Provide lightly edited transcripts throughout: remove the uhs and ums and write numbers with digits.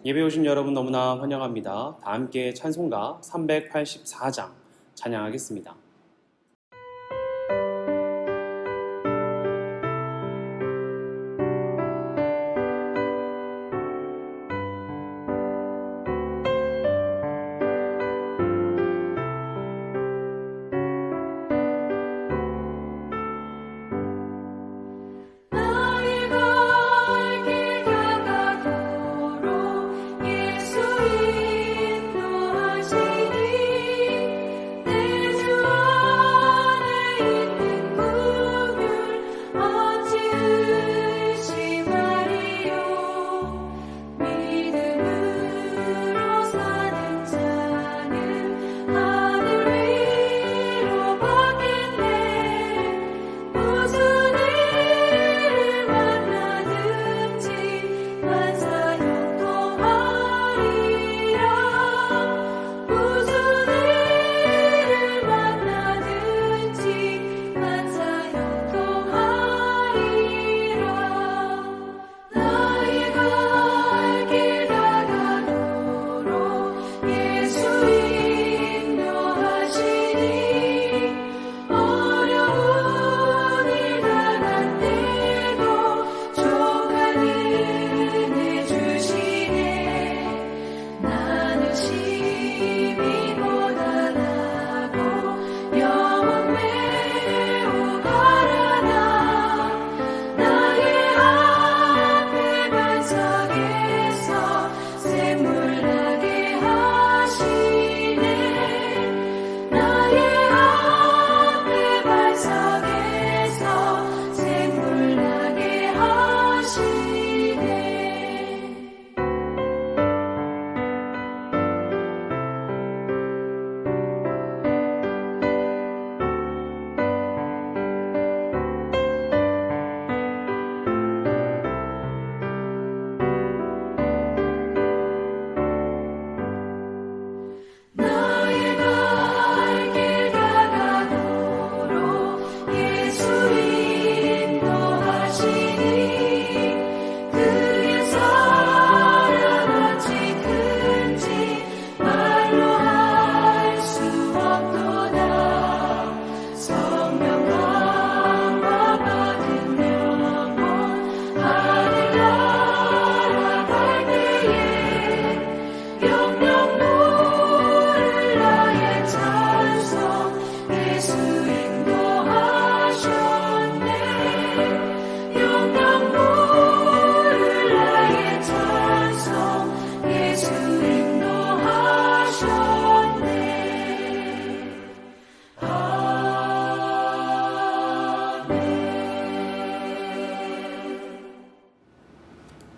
예배 오신 여러분 너무나 환영합니다. 다 함께 찬송가 384장 찬양하겠습니다.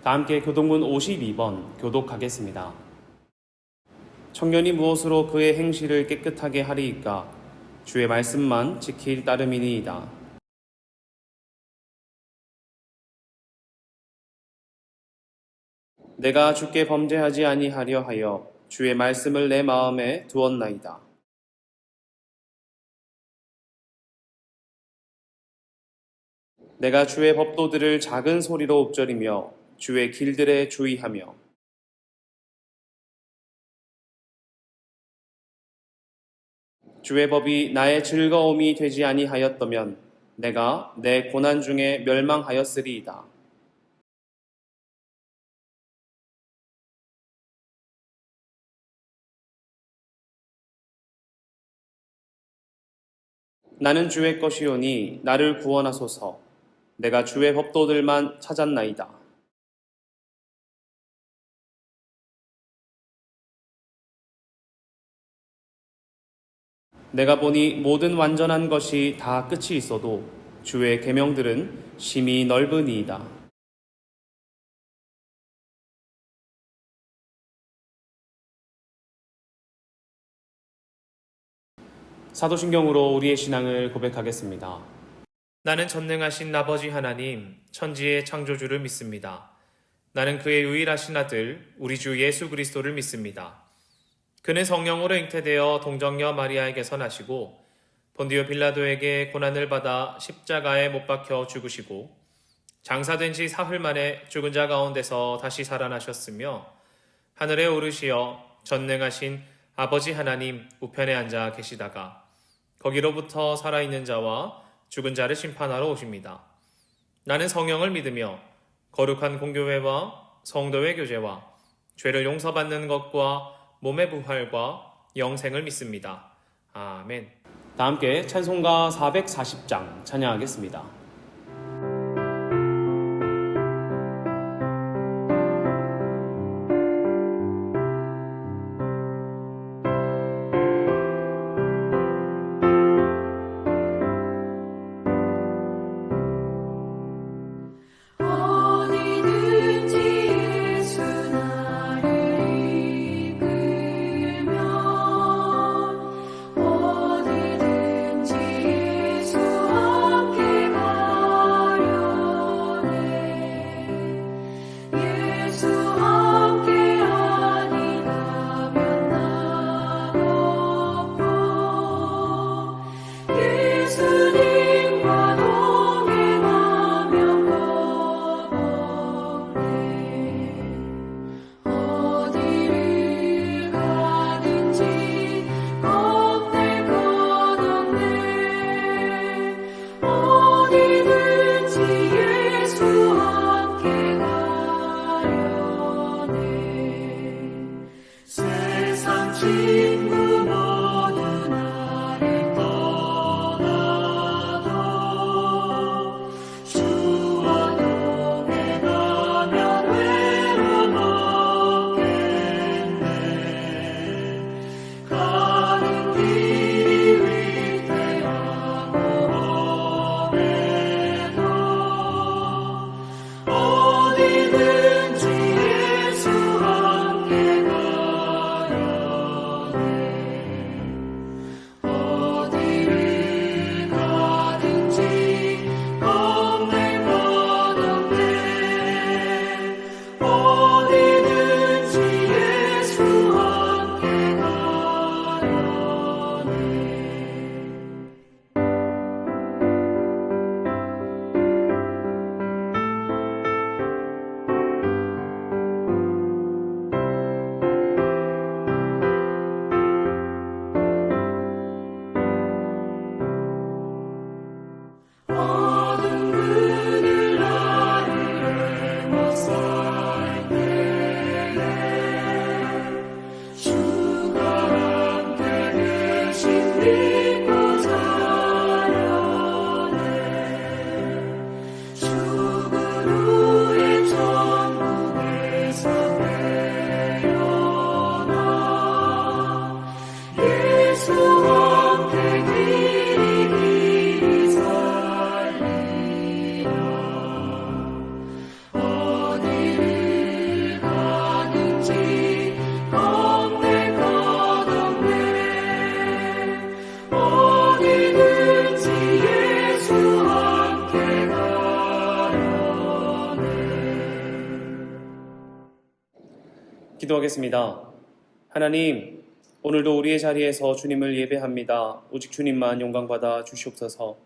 다 함께 교동문 52번 교독하겠습니다. 청년이 무엇으로 그의 행실을 깨끗하게 하리이까? 주의 말씀만 지킬 따름이니이다. 내가 주께 범죄하지 아니하려 하여 주의 말씀을 내 마음에 두었나이다. 내가 주의 법도들을 작은 소리로 읊조리며 주의 길들에 주의하며 주의 법이 나의 즐거움이 되지 아니하였더면 내가 내 고난 중에 멸망하였으리이다. 나는 주의 것이오니 나를 구원하소서. 내가 주의 법도들만 찾았나이다. 내가 보니 모든 완전한 것이 다 끝이 있어도 주의 계명들은 심히 넓으니이다. 사도신경으로 우리의 신앙을 고백하겠습니다. 나는 전능하신 아버지 하나님, 천지의 창조주를 믿습니다. 나는 그의 유일하신 아들, 우리 주 예수 그리스도를 믿습니다. 그는 성령으로 잉태되어 동정녀 마리아에게서 나시고 본디오 빌라도에게 고난을 받아 십자가에 못 박혀 죽으시고 장사된 지 사흘 만에 죽은 자 가운데서 다시 살아나셨으며 하늘에 오르시어 전능하신 아버지 하나님 우편에 앉아 계시다가 거기로부터 살아있는 자와 죽은 자를 심판하러 오십니다. 나는 성령을 믿으며 거룩한 공교회와 성도의 교제와 죄를 용서받는 것과 몸의 부활과 영생을 믿습니다. 아멘. 다 함께 찬송가 440장 찬양하겠습니다. 기도하겠습니다. 하나님, 오늘도 우리의 자리에서 주님을 예배합니다. 오직 주님만 영광받아 주시옵소서.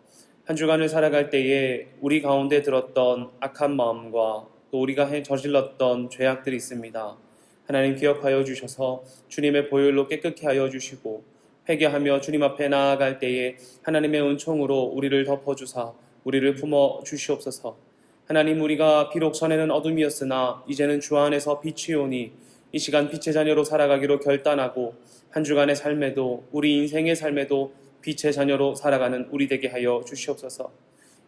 한 주간을 살아갈 때에 우리 가운데 들었던 악한 마음과 또 우리가 저질렀던 죄악들이 있습니다. 하나님 기억하여 주셔서 주님의 보혈로 깨끗게 하여 주시고 회개하며 주님 앞에 나아갈 때에 하나님의 은총으로 우리를 덮어주사 우리를 품어 주시옵소서. 하나님, 우리가 비록 전에는 어둠이었으나 이제는 주 안에서 빛이 오니 이 시간 빛의 자녀로 살아가기로 결단하고 한 주간의 삶에도 우리 인생의 삶에도 빛의 자녀로 살아가는 우리 되게 하여 주시옵소서.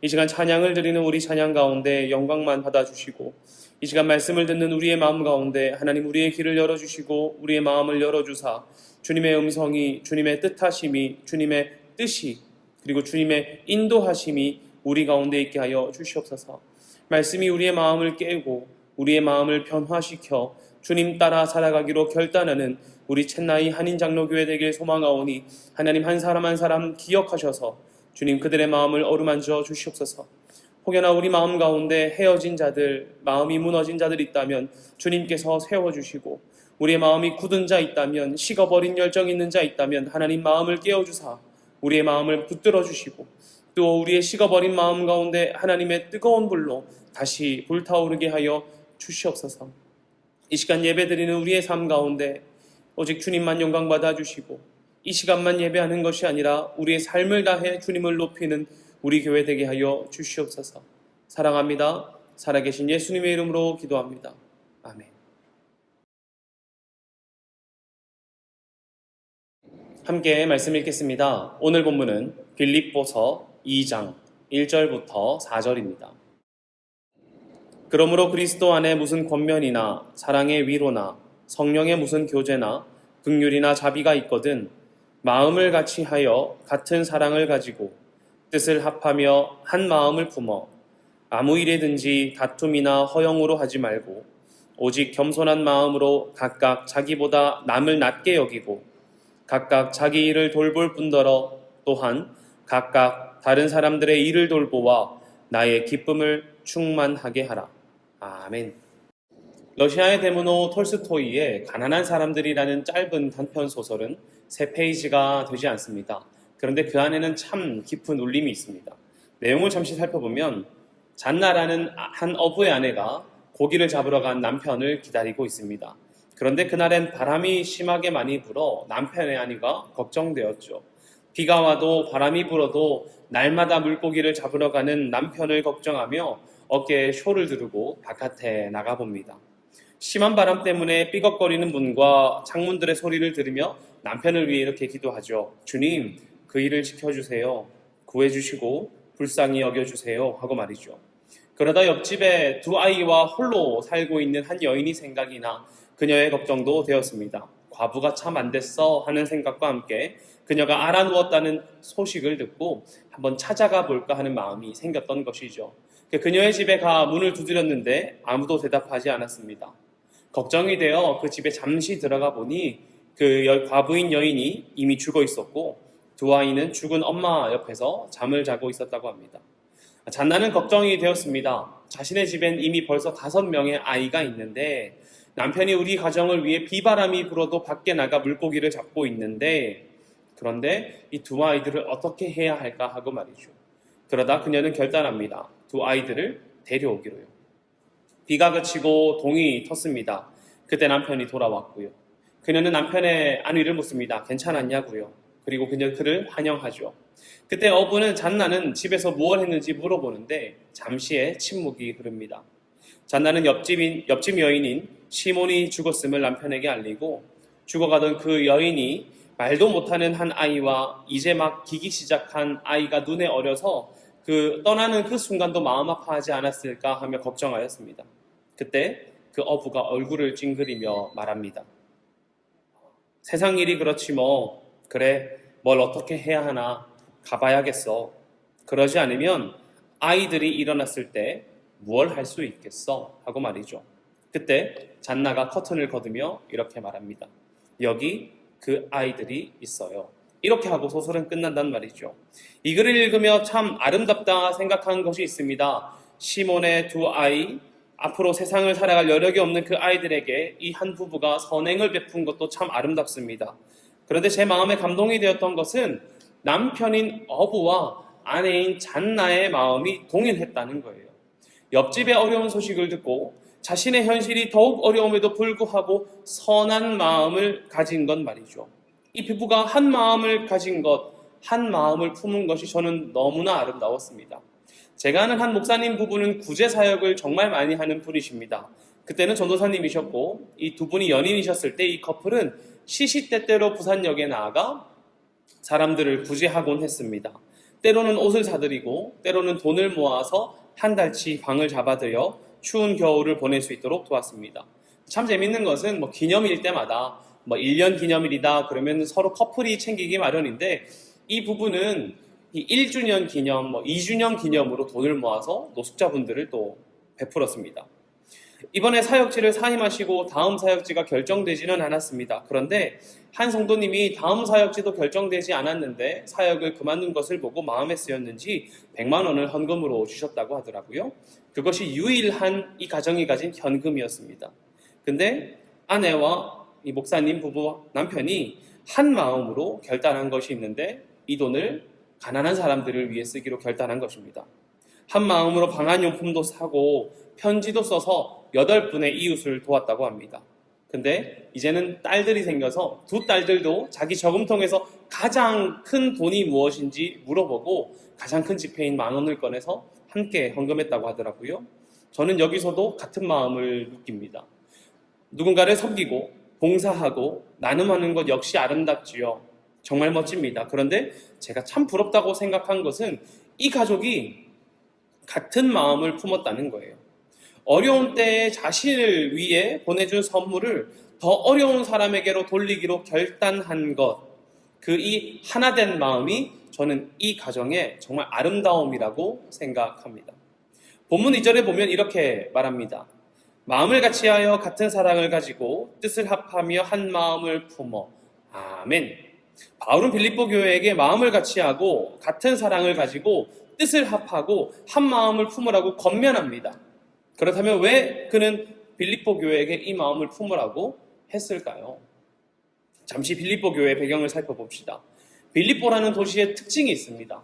이 시간 찬양을 드리는 우리 찬양 가운데 영광만 받아주시고 이 시간 말씀을 듣는 우리의 마음 가운데 하나님 우리의 귀를 열어주시고 우리의 마음을 열어주사 주님의 음성이, 주님의 뜻하심이, 주님의 뜻이 그리고 주님의 인도하심이 우리 가운데 있게 하여 주시옵소서. 말씀이 우리의 마음을 깨고 우리의 마음을 변화시켜 주님 따라 살아가기로 결단하는 우리 챗나이 한인장로교회 되길 소망하오니 하나님 한 사람 한 사람 기억하셔서 주님 그들의 마음을 어루만져 주시옵소서. 혹여나 우리 마음 가운데 헤어진 자들, 마음이 무너진 자들 있다면 주님께서 세워주시고 우리의 마음이 굳은 자 있다면, 식어버린 열정 있는 자 있다면 하나님 마음을 깨워주사 우리의 마음을 붙들어 주시고 또 우리의 식어버린 마음 가운데 하나님의 뜨거운 불로 다시 불타오르게 하여 주시옵소서. 이 시간 예배드리는 우리의 삶 가운데 오직 주님만 영광 받아주시고 이 시간만 예배하는 것이 아니라 우리의 삶을 다해 주님을 높이는 우리 교회 되게 하여 주시옵소서. 사랑합니다. 살아계신 예수님의 이름으로 기도합니다. 아멘. 함께 말씀 읽겠습니다. 오늘 본문은 빌립보서 2장 1절부터 4절입니다. 그러므로 그리스도 안에 무슨 권면이나 사랑의 위로나 성령의 무슨 교제나 긍휼이나 자비가 있거든 마음을 같이 하여 같은 사랑을 가지고 뜻을 합하며 한 마음을 품어 아무 일에든지 다툼이나 허영으로 하지 말고 오직 겸손한 마음으로 각각 자기보다 남을 낮게 여기고 각각 자기 일을 돌볼 뿐더러 또한 각각 다른 사람들의 일을 돌보아 나의 기쁨을 충만하게 하라. 아멘. 러시아의 대문호 톨스토이의 가난한 사람들이라는 짧은 단편 소설은 3페이지가 되지 않습니다. 그런데 그 안에는 참 깊은 울림이 있습니다. 내용을 잠시 살펴보면 잔나라는 한 어부의 아내가 고기를 잡으러 간 남편을 기다리고 있습니다. 그런데 그날엔 바람이 심하게 많이 불어 남편의 아내가 걱정되었죠. 비가 와도 바람이 불어도 날마다 물고기를 잡으러 가는 남편을 걱정하며 어깨에 쇼를 두르고 바깥에 나가봅니다. 심한 바람 때문에 삐걱거리는 문과 창문들의 소리를 들으며 남편을 위해 이렇게 기도하죠. 주님, 그 일을 지켜주세요. 구해주시고 불쌍히 여겨주세요. 하고 말이죠. 그러다 옆집에 2 아이와 홀로 살고 있는 한 여인이 생각이 나 그녀의 걱정도 되었습니다. 과부가 참 안 됐어 하는 생각과 함께 그녀가 알아누웠다는 소식을 듣고 한번 찾아가 볼까 하는 마음이 생겼던 것이죠. 그녀의 집에 가 문을 두드렸는데 아무도 대답하지 않았습니다. 걱정이 되어 그 집에 잠시 들어가 보니 그 과부인 여인이 이미 죽어 있었고 2 아이는 죽은 엄마 옆에서 잠을 자고 있었다고 합니다. 잔나는 걱정이 되었습니다. 자신의 집엔 이미 벌써 5명의 아이가 있는데 남편이 우리 가정을 위해 비바람이 불어도 밖에 나가 물고기를 잡고 있는데 그런데 이 2 아이들을 어떻게 해야 할까 하고 말이죠. 그러다 그녀는 결단합니다. 2 아이들을 데려오기로요. 비가 그치고 동이 텄습니다. 그때 남편이 돌아왔고요. 그녀는 남편의 안위를 묻습니다. 괜찮았냐고요. 그리고 그를 환영하죠. 그때 어부는 잔나는 집에서 무엇을 했는지 물어보는데 잠시의 침묵이 흐릅니다. 잔나는 옆집 여인인 시몬이 죽었음을 남편에게 알리고 죽어가던 그 여인이 말도 못하는 한 아이와 이제 막 기기 시작한 아이가 눈에 어려서 떠나는 그 순간도 마음 아파하지 않았을까 하며 걱정하였습니다. 그때 그 어부가 얼굴을 찡그리며 말합니다. 세상 일이 그렇지 뭐. 그래, 뭘 어떻게 해야 하나. 가봐야겠어. 그러지 않으면 아이들이 일어났을 때 무얼 할 수 있겠어? 하고 말이죠. 그때 잔나가 커튼을 걷으며 이렇게 말합니다. 여기 그 아이들이 있어요. 이렇게 하고 소설은 끝난단 말이죠. 이 글을 읽으며 참 아름답다 생각한 것이 있습니다. 시몬의 2 아이, 앞으로 세상을 살아갈 여력이 없는 그 아이들에게 이 한 부부가 선행을 베푼 것도 참 아름답습니다. 그런데 제 마음에 감동이 되었던 것은 남편인 어부와 아내인 잔나의 마음이 동일했다는 거예요. 옆집의 어려운 소식을 듣고 자신의 현실이 더욱 어려움에도 불구하고 선한 마음을 가진 것 말이죠. 이 부부가 한 마음을 가진 것, 한 마음을 품은 것이 저는 너무나 아름다웠습니다. 제가 아는 한 목사님 부부는 구제 사역을 정말 많이 하는 분이십니다. 그때는 전도사님이셨고 이 2분이 연인이셨을 때 이 커플은 시시때때로 부산역에 나아가 사람들을 구제하곤 했습니다. 때로는 옷을 사드리고 때로는 돈을 모아서 한 달치 방을 잡아들여 추운 겨울을 보낼 수 있도록 도왔습니다. 참 재밌는 것은 기념일 때마다 1년 기념일이다 그러면 서로 커플이 챙기기 마련인데 이 부부는 이 1주년 기념, 2주년 기념으로 돈을 모아서 노숙자분들을 또 베풀었습니다. 이번에 사역지를 사임하시고 다음 사역지가 결정되지는 않았습니다. 그런데 한 성도님이 다음 사역지도 결정되지 않았는데 사역을 그만둔 것을 보고 마음에 쓰였는지 100만 원을 헌금으로 주셨다고 하더라고요. 그것이 유일한 이 가정이 가진 현금이었습니다. 근데 아내와 이 목사님 부부 남편이 한 마음으로 결단한 것이 있는데 이 돈을 가난한 사람들을 위해 쓰기로 결단한 것입니다. 한 마음으로 방한용품도 사고 편지도 써서 8분의 이웃을 도왔다고 합니다. 근데 이제는 딸들이 생겨서 두 딸들도 자기 저금통에서 가장 큰 돈이 무엇인지 물어보고 가장 큰 지폐인 10,000원을 꺼내서 함께 헌금했다고 하더라고요. 저는 여기서도 같은 마음을 느낍니다. 누군가를 섬기고 봉사하고 나눔하는 것 역시 아름답지요. 정말 멋집니다. 그런데 제가 참 부럽다고 생각한 것은 이 가족이 같은 마음을 품었다는 거예요. 어려운 때에 자신을 위해 보내준 선물을 더 어려운 사람에게로 돌리기로 결단한 것, 그 이 하나된 마음이 저는 이 가정의 정말 아름다움이라고 생각합니다. 본문 2절에 보면 이렇게 말합니다. 마음을 같이하여 같은 사랑을 가지고 뜻을 합하며 한 마음을 품어. 아멘. 바울은 빌립보 교회에게 마음을 같이하고 같은 사랑을 가지고 뜻을 합하고 한 마음을 품으라고 권면합니다. 그렇다면 왜 그는 빌립보 교회에게 이 마음을 품으라고 했을까요? 잠시 빌립보 교회의 배경을 살펴봅시다. 빌립보라는 도시의 특징이 있습니다.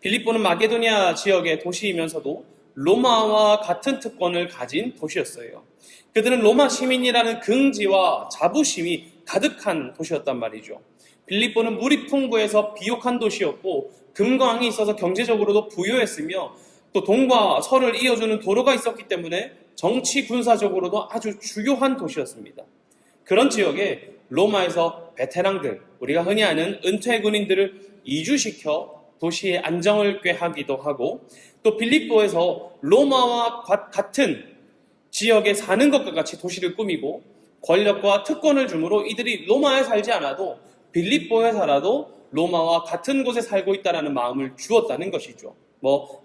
빌립보는 마게도니아 지역의 도시이면서도 로마와 같은 특권을 가진 도시였어요. 그들은 로마 시민이라는 긍지와 자부심이 가득한 도시였단 말이죠. 빌립보는 물이 풍부해서 비옥한 도시였고 금광이 있어서 경제적으로도 부유했으며 또 동과 서를 이어주는 도로가 있었기 때문에 정치 군사적으로도 아주 주요한 도시였습니다. 그런 지역에 로마에서 베테랑들, 우리가 흔히 아는 은퇴 군인들을 이주시켜 도시의 안정을 꾀하기도 하고 또 빌립보에서 로마와 같은 지역에 사는 것과 같이 도시를 꾸미고 권력과 특권을 주므로 이들이 로마에 살지 않아도 빌립보에 살아도 로마와 같은 곳에 살고 있다는 마음을 주었다는 것이죠.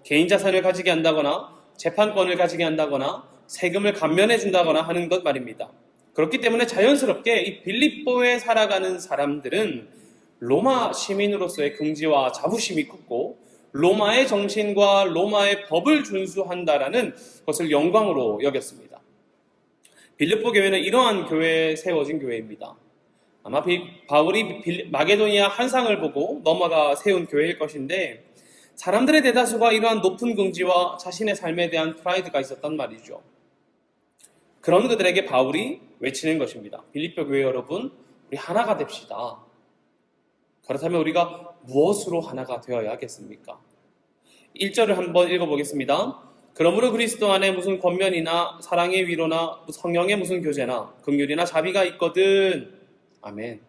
개인 자산을 가지게 한다거나 재판권을 가지게 한다거나 세금을 감면해 준다거나 하는 것 말입니다. 그렇기 때문에 자연스럽게 이 빌립보에 살아가는 사람들은 로마 시민으로서의 긍지와 자부심이 컸고 로마의 정신과 로마의 법을 준수한다라는 것을 영광으로 여겼습니다. 빌립보 교회는 이러한 교회에 세워진 교회입니다. 아마 바울이 마게도니아 한상을 보고 넘어가 세운 교회일 것인데 사람들의 대다수가 이러한 높은 긍지와 자신의 삶에 대한 프라이드가 있었단 말이죠. 그런 그들에게 바울이 외치는 것입니다. 빌립보 교회 여러분, 우리 하나가 됩시다. 그렇다면 우리가 무엇으로 하나가 되어야 하겠습니까? 1절을 한번 읽어보겠습니다. 그러므로 그리스도 안에 무슨 권면이나 사랑의 위로나 성령의 무슨 교제나 긍휼이나 자비가 있거든. 아멘.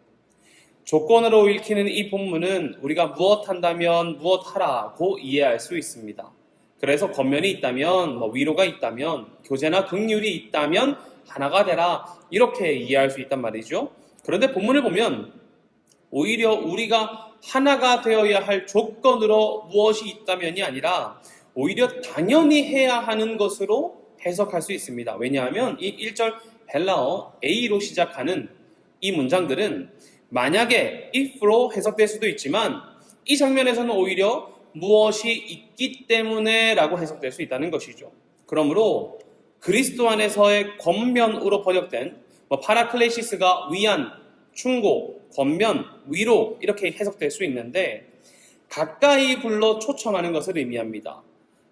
조건으로 읽히는 이 본문은 우리가 무엇 한다면 무엇 하라고 이해할 수 있습니다. 그래서 권면이 있다면, 위로가 있다면, 교제나 긍휼이 있다면 하나가 되라 이렇게 이해할 수 있단 말이죠. 그런데 본문을 보면 오히려 우리가 하나가 되어야 할 조건으로 무엇이 있다면이 아니라 오히려 당연히 해야 하는 것으로 해석할 수 있습니다. 왜냐하면 이 1절 헬라어 A로 시작하는 이 문장들은 만약에 if로 해석될 수도 있지만 이 장면에서는 오히려 무엇이 있기 때문에 라고 해석될 수 있다는 것이죠. 그러므로 그리스도 안에서의 권면으로 번역된 파라클레시스가 위안, 충고, 권면, 위로 이렇게 해석될 수 있는데 가까이 불러 초청하는 것을 의미합니다.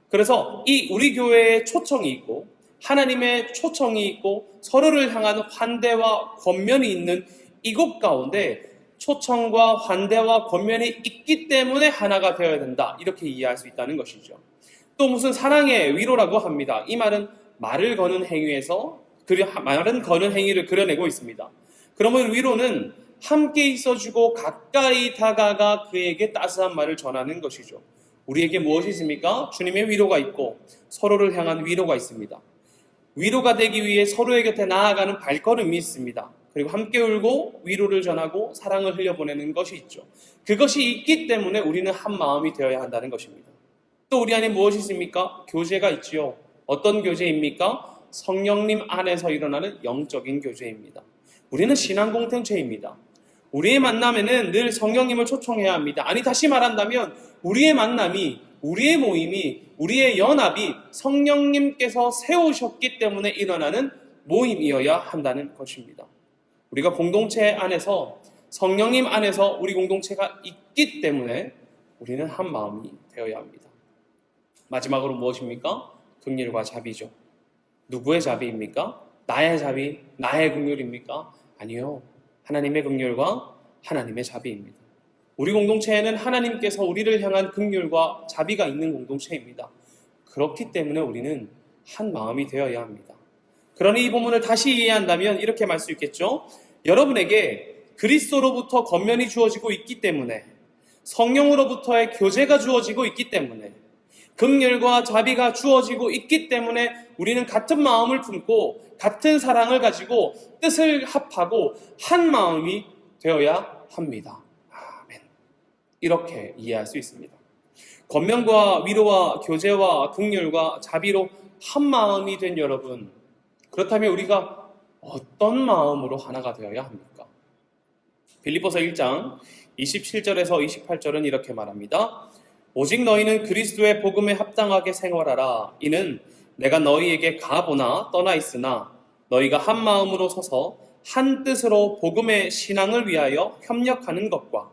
그래서 이 우리 교회에 초청이 있고 하나님의 초청이 있고 서로를 향한 환대와 권면이 있는 이곳 가운데 초청과 환대와 권면이 있기 때문에 하나가 되어야 된다. 이렇게 이해할 수 있다는 것이죠. 또 무슨 사랑의 위로라고 합니다. 이 말은 말을 거는 행위에서 말은 거는 행위를 그려내고 있습니다. 그러면 위로는 함께 있어주고 가까이 다가가 그에게 따스한 말을 전하는 것이죠. 우리에게 무엇이 있습니까? 주님의 위로가 있고 서로를 향한 위로가 있습니다. 위로가 되기 위해 서로의 곁에 나아가는 발걸음이 있습니다. 그리고 함께 울고 위로를 전하고 사랑을 흘려보내는 것이 있죠. 그것이 있기 때문에 우리는 한 마음이 되어야 한다는 것입니다. 또 우리 안에 무엇이 있습니까? 교제가 있지요. 어떤 교제입니까? 성령님 안에서 일어나는 영적인 교제입니다. 우리는 신앙 공동체입니다. 우리의 만남에는 늘 성령님을 초청해야 합니다. 아니 다시 말한다면 우리의 만남이, 우리의 모임이, 우리의 연합이 성령님께서 세우셨기 때문에 일어나는 모임이어야 한다는 것입니다. 우리가 공동체 안에서 성령님 안에서 우리 공동체가 있기 때문에 우리는 한 마음이 되어야 합니다. 마지막으로 무엇입니까? 긍휼과 자비죠. 누구의 자비입니까? 나의 자비, 나의 긍휼입니까? 아니요. 하나님의 긍휼과 하나님의 자비입니다. 우리 공동체에는 하나님께서 우리를 향한 긍휼과 자비가 있는 공동체입니다. 그렇기 때문에 우리는 한 마음이 되어야 합니다. 그러니 이 본문을 다시 이해한다면 이렇게 말 수 있겠죠. 여러분에게 그리스도로부터 권면이 주어지고 있기 때문에, 성령으로부터의 교제가 주어지고 있기 때문에, 긍휼과 자비가 주어지고 있기 때문에 우리는 같은 마음을 품고 같은 사랑을 가지고 뜻을 합하고 한 마음이 되어야 합니다. 아멘. 이렇게 이해할 수 있습니다. 권면과 위로와 교제와 긍휼과 자비로 한 마음이 된 여러분, 그렇다면 우리가 어떤 마음으로 하나가 되어야 합니까? 빌립보서 1장 27절에서 28절은 이렇게 말합니다. 오직 너희는 그리스도의 복음에 합당하게 생활하라. 이는 내가 너희에게 가보나 떠나 있으나 너희가 한 마음으로 서서 한 뜻으로 복음의 신앙을 위하여 협력하는 것과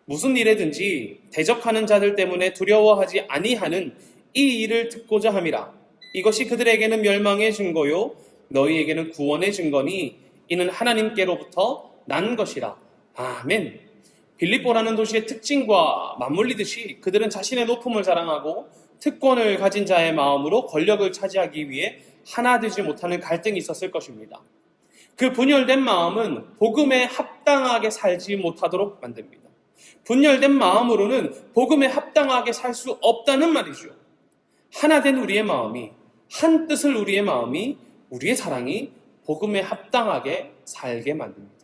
무슨 일에든지 대적하는 자들 때문에 두려워하지 아니하는 이 일을 듣고자 함이라. 이것이 그들에게는 멸망의 증거요 너희에게는 구원의 증거니 이는 하나님께로부터 난 것이라. 아멘. 빌립보라는 도시의 특징과 맞물리듯이 그들은 자신의 높음을 자랑하고 특권을 가진 자의 마음으로 권력을 차지하기 위해 하나 되지 못하는 갈등이 있었을 것입니다. 그 분열된 마음은 복음에 합당하게 살지 못하도록 만듭니다. 분열된 마음으로는 복음에 합당하게 살 수 없다는 말이죠. 하나 된 우리의 마음이, 한 뜻을 우리의 마음이, 우리의 사랑이 복음에 합당하게 살게 만듭니다.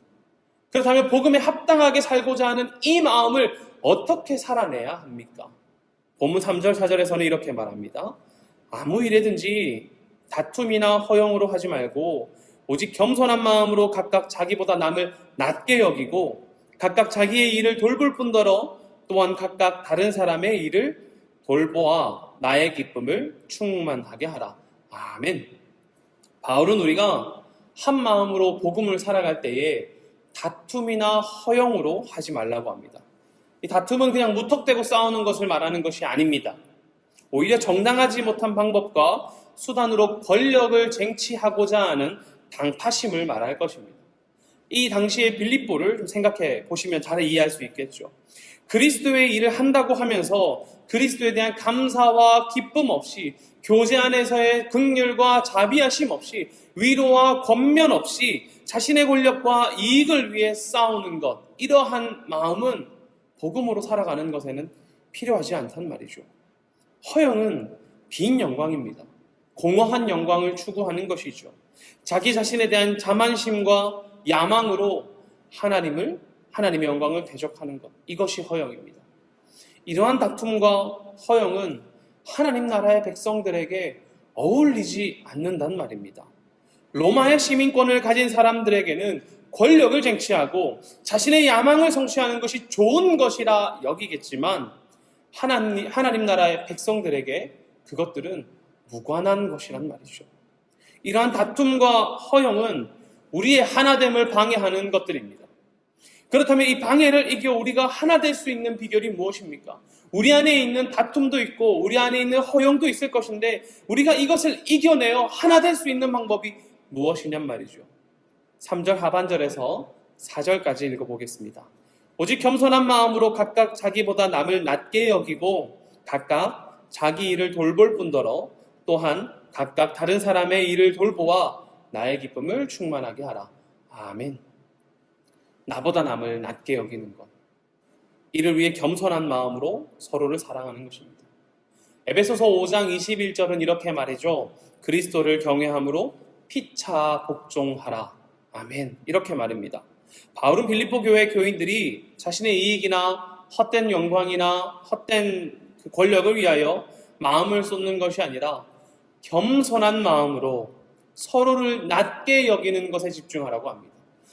그렇다면 복음에 합당하게 살고자 하는 이 마음을 어떻게 살아내야 합니까? 본문 3절 4절에서는 이렇게 말합니다. 아무 일에든지 다툼이나 허영으로 하지 말고 오직 겸손한 마음으로 각각 자기보다 남을 낮게 여기고 각각 자기의 일을 돌볼 뿐더러 또한 각각 다른 사람의 일을 돌보아 나의 기쁨을 충만하게 하라. 아멘. 바울은 우리가 한 마음으로 복음을 살아갈 때에 다툼이나 허영으로 하지 말라고 합니다. 이 다툼은 그냥 무턱대고 싸우는 것을 말하는 것이 아닙니다. 오히려 정당하지 못한 방법과 수단으로 권력을 쟁취하고자 하는 당파심을 말할 것입니다. 이 당시의 빌립보를 좀 생각해 보시면 잘 이해할 수 있겠죠. 그리스도의 일을 한다고 하면서 그리스도에 대한 감사와 기쁨 없이, 교제 안에서의 긍휼과 자비하심 없이, 위로와 권면 없이 자신의 권력과 이익을 위해 싸우는 것, 이러한 마음은 복음으로 살아가는 것에는 필요하지 않단 말이죠. 허영은 빈 영광입니다. 공허한 영광을 추구하는 것이죠. 자기 자신에 대한 자만심과 야망으로 하나님의 영광을 대적하는 것, 이것이 허영입니다. 이러한 다툼과 허영은 하나님 나라의 백성들에게 어울리지 않는단 말입니다. 로마의 시민권을 가진 사람들에게는 권력을 쟁취하고 자신의 야망을 성취하는 것이 좋은 것이라 여기겠지만 하나님 나라의 백성들에게 그것들은 무관한 것이란 말이죠. 이러한 다툼과 허영은 우리의 하나됨을 방해하는 것들입니다. 그렇다면 이 방해를 이겨 우리가 하나 될 수 있는 비결이 무엇입니까? 우리 안에 있는 다툼도 있고 우리 안에 있는 허영도 있을 것인데 우리가 이것을 이겨내어 하나 될 수 있는 방법이 무엇이냔 말이죠. 3절 하반절에서 4절까지 읽어보겠습니다. 오직 겸손한 마음으로 각각 자기보다 남을 낮게 여기고 각각 자기 일을 돌볼 뿐더러 또한 각각 다른 사람의 일을 돌보아 나의 기쁨을 충만하게 하라. 아멘. 나보다 남을 낮게 여기는 것, 이를 위해 겸손한 마음으로 서로를 사랑하는 것입니다. 에베소서 5장 21절은 이렇게 말이죠. 그리스도를 경외함으로 피차 복종하라. 아멘. 이렇게 말입니다. 바울은 빌립보 교회 교인들이 자신의 이익이나 헛된 영광이나 헛된 그 권력을 위하여 마음을 쏟는 것이 아니라 겸손한 마음으로 서로를 낮게 여기는 것에 집중하라고 합니다.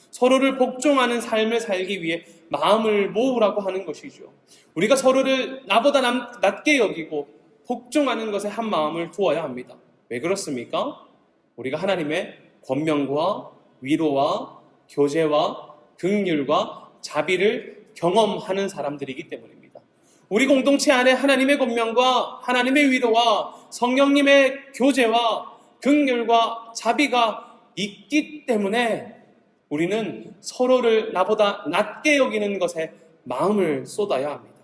서로를 복종하는 삶을 살기 위해 마음을 모으라고 하는 것이죠. 우리가 서로를 나보다 낮게 여기고 복종하는 것에 한 마음을 두어야 합니다. 왜 그렇습니까? 우리가 하나님의 권면과 위로와 교제와 긍휼과 자비를 경험하는 사람들이기 때문입니다. 우리 공동체 안에 하나님의 권면과 하나님의 위로와 성령님의 교제와 긍휼과 자비가 있기 때문에 우리는 서로를 나보다 낮게 여기는 것에 마음을 쏟아야 합니다.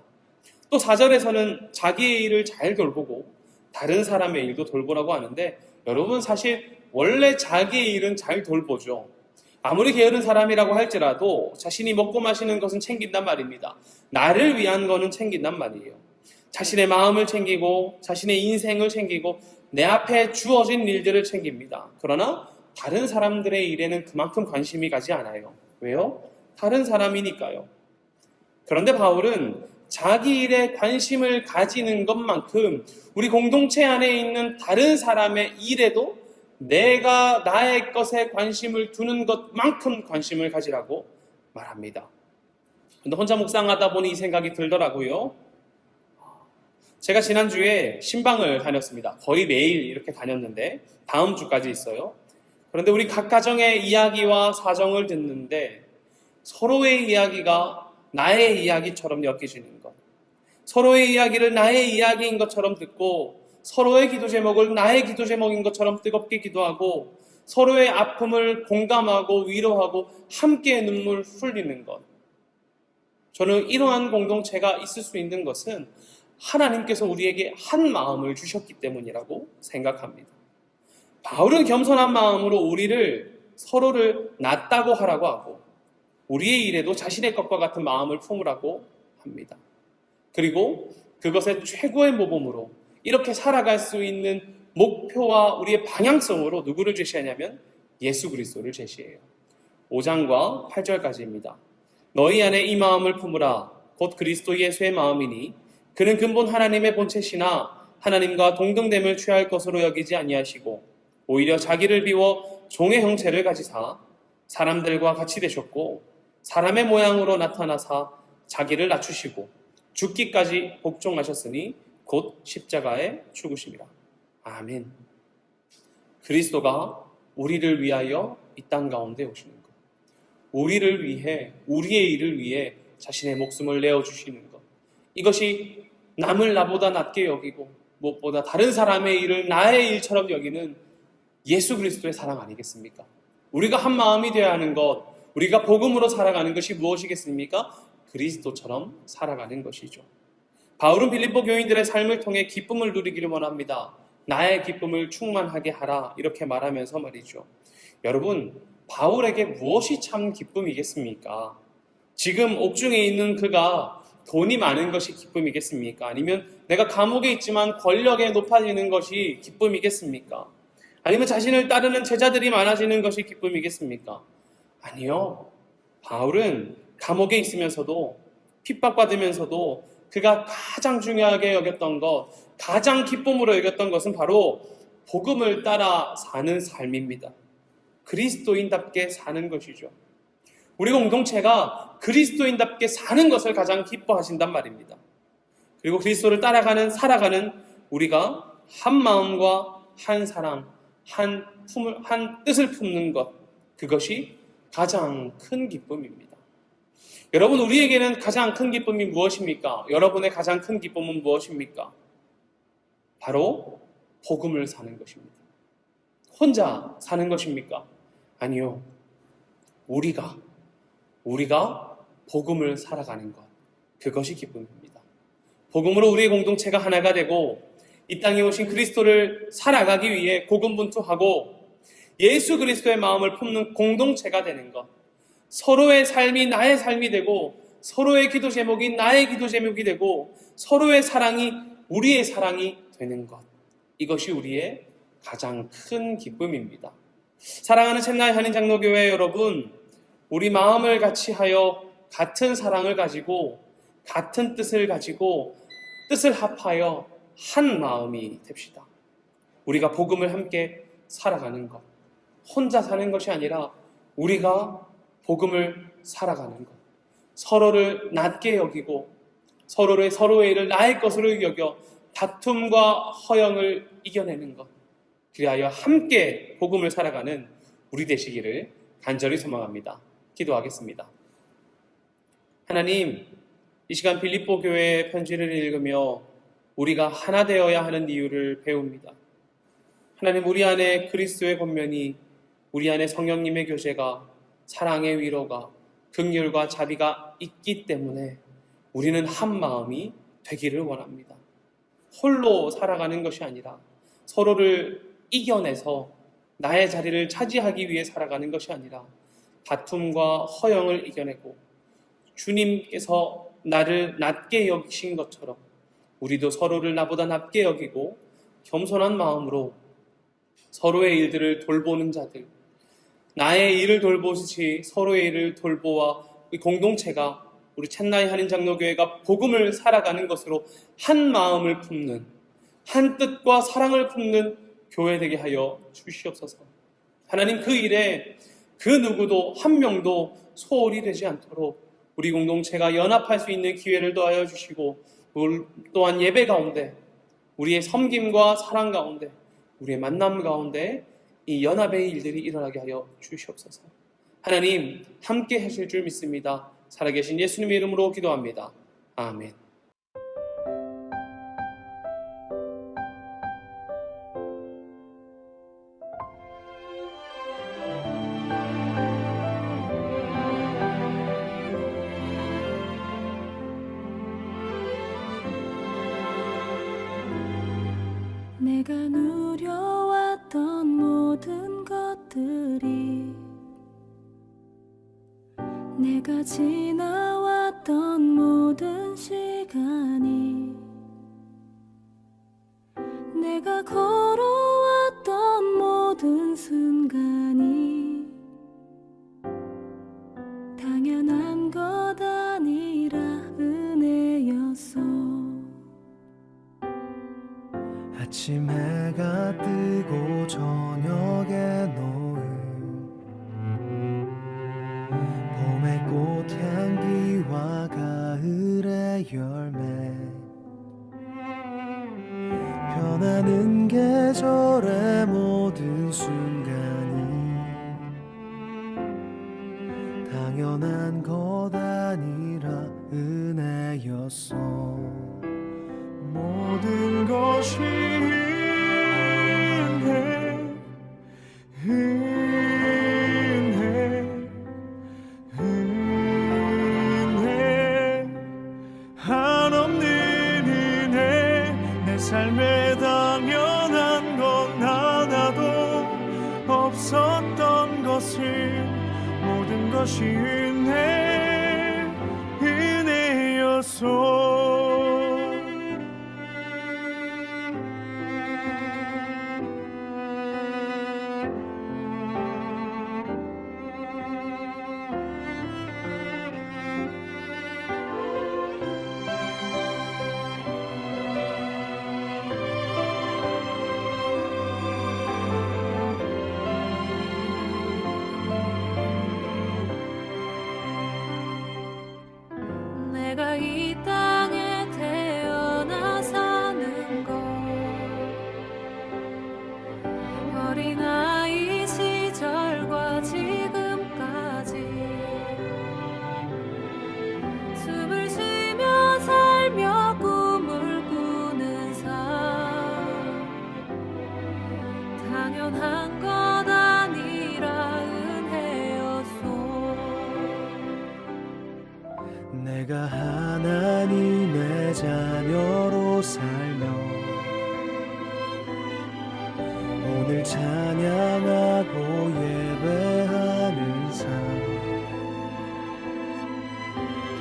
또 4절에서는 자기의 일을 잘 돌보고 다른 사람의 일도 돌보라고 하는데, 여러분 사실 원래 자기의 일은 잘 돌보죠. 아무리 게으른 사람이라고 할지라도 자신이 먹고 마시는 것은 챙긴단 말입니다. 나를 위한 거는 챙긴단 말이에요. 자신의 마음을 챙기고 자신의 인생을 챙기고 내 앞에 주어진 일들을 챙깁니다. 그러나 다른 사람들의 일에는 그만큼 관심이 가지 않아요. 왜요? 다른 사람이니까요. 그런데 바울은 자기 일에 관심을 가지는 것만큼 우리 공동체 안에 있는 다른 사람의 일에도 내가 나의 것에 관심을 두는 것만큼 관심을 가지라고 말합니다. 근데 혼자 묵상하다 보니 이 생각이 들더라고요. 제가 지난주에 신방을 다녔습니다. 거의 매일 이렇게 다녔는데 다음 주까지 있어요. 그런데 우리 각 가정의 이야기와 사정을 듣는데 서로의 이야기가 나의 이야기처럼 엮이지는 것, 서로의 이야기를 나의 이야기인 것처럼 듣고 서로의 기도 제목을 나의 기도 제목인 것처럼 뜨겁게 기도하고 서로의 아픔을 공감하고 위로하고 함께 눈물 흘리는 것. 저는 이러한 공동체가 있을 수 있는 것은 하나님께서 우리에게 한 마음을 주셨기 때문이라고 생각합니다. 바울은 겸손한 마음으로 우리를 서로를 낫다고 하라고 하고 우리의 일에도 자신의 것과 같은 마음을 품으라고 합니다. 그리고 그것의 최고의 모범으로 이렇게 살아갈 수 있는 목표와 우리의 방향성으로 누구를 제시하냐면 예수 그리스도를 제시해요. 5장과 8절까지입니다. 너희 안에 이 마음을 품으라. 곧 그리스도 예수의 마음이니 그는 근본 하나님의 본체시나 하나님과 동등됨을 취할 것으로 여기지 아니하시고 오히려 자기를 비워 종의 형체를 가지사 사람들과 같이 되셨고 사람의 모양으로 나타나사 자기를 낮추시고 죽기까지 복종하셨으니 곧 십자가에 죽으심이라. 아멘. 그리스도가 우리를 위하여 이 땅 가운데 오시는 것, 우리를 위해 우리의 일을 위해 자신의 목숨을 내어주시는 것, 이것이 남을 나보다 낮게 여기고 무엇보다 다른 사람의 일을 나의 일처럼 여기는 예수 그리스도의 사랑 아니겠습니까? 우리가 한 마음이 되어야 하는 것, 우리가 복음으로 살아가는 것이 무엇이겠습니까? 그리스도처럼 살아가는 것이죠. 바울은 빌립보 교인들의 삶을 통해 기쁨을 누리기를 원합니다. 나의 기쁨을 충만하게 하라 이렇게 말하면서 말이죠. 여러분, 바울에게 무엇이 참 기쁨이겠습니까? 지금 옥중에 있는 그가 돈이 많은 것이 기쁨이겠습니까? 아니면 내가 감옥에 있지만 권력에 높아지는 것이 기쁨이겠습니까? 아니면 자신을 따르는 제자들이 많아지는 것이 기쁨이겠습니까? 아니요. 바울은 감옥에 있으면서도 핍박받으면서도 그가 가장 중요하게 여겼던 것, 가장 기쁨으로 여겼던 것은 바로 복음을 따라 사는 삶입니다. 그리스도인답게 사는 것이죠. 우리 공동체가 그리스도인답게 사는 것을 가장 기뻐하신단 말입니다. 그리고 그리스도를 따라가는, 살아가는 우리가 한 마음과 한 사랑, 한 뜻을 품는 것, 그것이 가장 큰 기쁨입니다. 여러분, 우리에게는 가장 큰 기쁨이 무엇입니까? 여러분의 가장 큰 기쁨은 무엇입니까? 바로 복음을 사는 것입니다. 혼자 사는 것입니까? 아니요. 우리가 복음을 살아가는 것, 그것이 기쁨입니다. 복음으로 우리의 공동체가 하나가 되고 이 땅에 오신 그리스도를 살아가기 위해 고군분투하고 예수 그리스도의 마음을 품는 공동체가 되는 것, 서로의 삶이 나의 삶이 되고 서로의 기도 제목이 나의 기도 제목이 되고 서로의 사랑이 우리의 사랑이 되는 것, 이것이 우리의 가장 큰 기쁨입니다. 사랑하는 챈나이 한인 장로교회 여러분, 우리 마음을 같이 하여 같은 사랑을 가지고 같은 뜻을 가지고 뜻을 합하여 한 마음이 됩시다. 우리가 복음을 함께 살아가는 것, 혼자 사는 것이 아니라 우리가 복음을 살아가는 것, 서로를 낮게 여기고 서로의 일을 나의 것으로 여겨 다툼과 허영을 이겨내는 것, 그리하여 함께 복음을 살아가는 우리 되시기를 간절히 소망합니다. 기도하겠습니다. 하나님, 이 시간 빌립보 교회의 편지를 읽으며 우리가 하나 되어야 하는 이유를 배웁니다. 하나님, 우리 안에 그리스도의 권면이, 우리 안에 성령님의 교제가, 사랑의 위로가, 긍휼과 자비가 있기 때문에 우리는 한 마음이 되기를 원합니다. 홀로 살아가는 것이 아니라 서로를 이겨내서 나의 자리를 차지하기 위해 살아가는 것이 아니라 다툼과 허영을 이겨내고 주님께서 나를 낮게 여기신 것처럼 우리도 서로를 나보다 낮게 여기고 겸손한 마음으로 서로의 일들을 돌보는 자들, 나의 일을 돌보듯이 서로의 일을 돌보아 우리 공동체가, 우리 챗나이 한인장로교회가 복음을 살아가는 것으로 한 마음을 품는, 한 뜻과 사랑을 품는 교회 되게 하여 주시옵소서. 하나님, 그 일에 그 누구도 한 명도 소홀히 되지 않도록 우리 공동체가 연합할 수 있는 기회를 더하여 주시고, 또한 예배 가운데, 우리의 섬김과 사랑 가운데, 우리의 만남 가운데 이 연합의 일들이 일어나게 하여 주시옵소서. 하나님, 함께 하실 줄 믿습니다. 살아계신 예수님의 이름으로 기도합니다. 아멘. 내가 누려왔던 모든 것들이, 내가 지나왔던 모든 시간이, 내가 걸어왔던 모든 순간이 당연한 것 아니라 은혜였어. 아침 해가 뜨고 저녁에 노을, 봄의 꽃향기와 가을의 열매, 변하는 계절의 모든 순간이 당연한 것 아니라 은혜였어. 모든 것이 은혜, 한없는 은혜. 내 삶에 당연한 건 하나도 없었던 것을, 모든 것이 은혜였어. 내가 이 땅에 태어나 사는 것, 어린아이 시절과 지금까지 숨을 쉬며 살며 꿈을 꾸는 삶, 당연한 것 아니라 은혜였소. 내가 하나님의 자녀로 살며 오늘 찬양하고 예배하는 삶,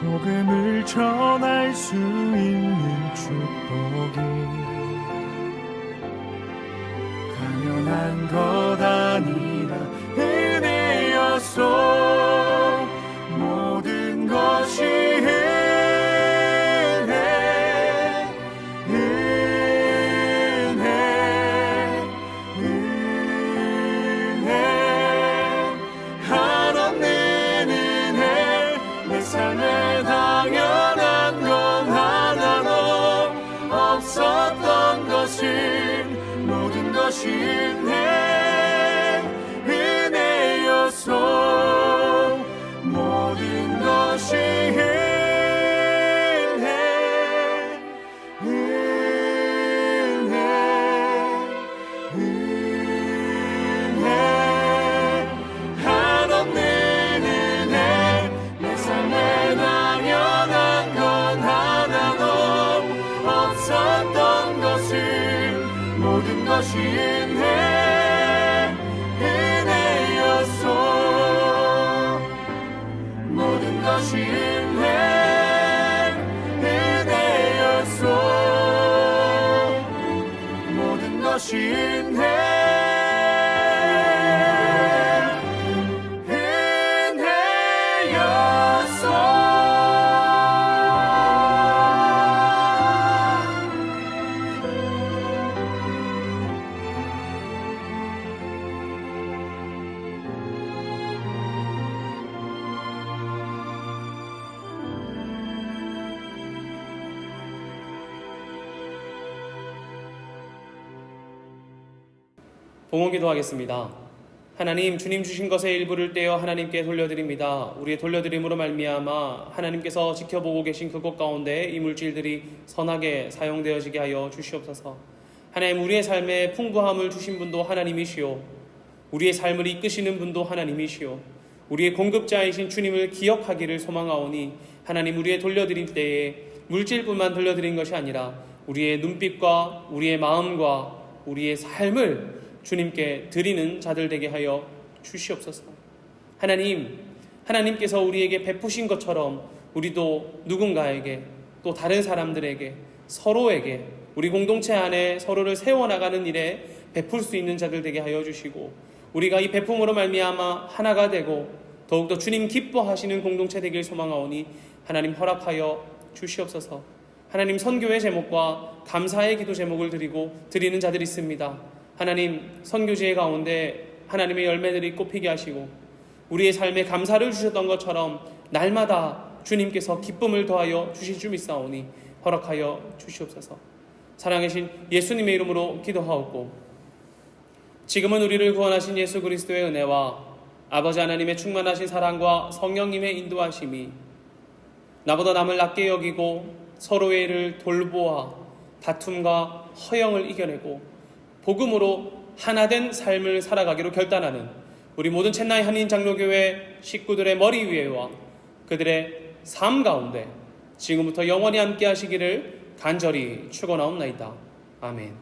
복음을 전할 수 있는 축복이 당연한 것 아니라 은혜였소. 모든 것이 한없는 은혜. 내 삶에 당연한 건 하나도 없었던 것을, 모든 것이 은혜. 은혜였소. 모든 것이 은혜였소. 모든 것이 봉헌기도 하겠습니다. 하나님, 주님 주신 것의 일부를 떼어 하나님께 돌려드립니다. 우리의 돌려드림으로 말미암아 하나님께서 지켜보고 계신 그곳 가운데 이 물질들이 선하게 사용되어지게 하여 주시옵소서. 하나님, 우리의 삶에 풍부함을 주신 분도 하나님이시오. 우리의 삶을 이끄시는 분도 하나님이시오. 우리의 공급자이신 주님을 기억하기를 소망하오니 하나님, 우리의 돌려드릴 때에 물질뿐만 돌려드린 것이 아니라 우리의 눈빛과 우리의 마음과 우리의 삶을 주님께 드리는 자들 되게 하여 주시옵소서. 하나님, 하나님께서 우리에게 베푸신 것처럼 우리도 누군가에게, 또 다른 사람들에게, 서로에게, 우리 공동체 안에 서로를 세워나가는 일에 베풀 수 있는 자들 되게 하여 주시고, 우리가 이 베품으로 말미암아 하나가 되고 더욱더 주님 기뻐하시는 공동체 되길 소망하오니 하나님 허락하여 주시옵소서. 하나님, 선교의 제목과 감사의 기도 제목을 드리는 자들이 있습니다. 하나님, 선교지의 가운데 하나님의 열매들이 꽃피게 하시고 우리의 삶에 감사를 주셨던 것처럼 날마다 주님께서 기쁨을 더하여 주실 줄 믿사오니 허락하여 주시옵소서. 사랑하신 예수님의 이름으로 기도하옵고, 지금은 우리를 구원하신 예수 그리스도의 은혜와 아버지 하나님의 충만하신 사랑과 성령님의 인도하심이 나보다 남을 낮게 여기고 서로의 일을 돌보아 다툼과 허영을 이겨내고 복음으로 하나된 삶을 살아가기로 결단하는 우리 모든 첸나이 한인 장로교회 식구들의 머리 위에와 그들의 삶 가운데 지금부터 영원히 함께 하시기를 간절히 축원하옵나이다. 아멘.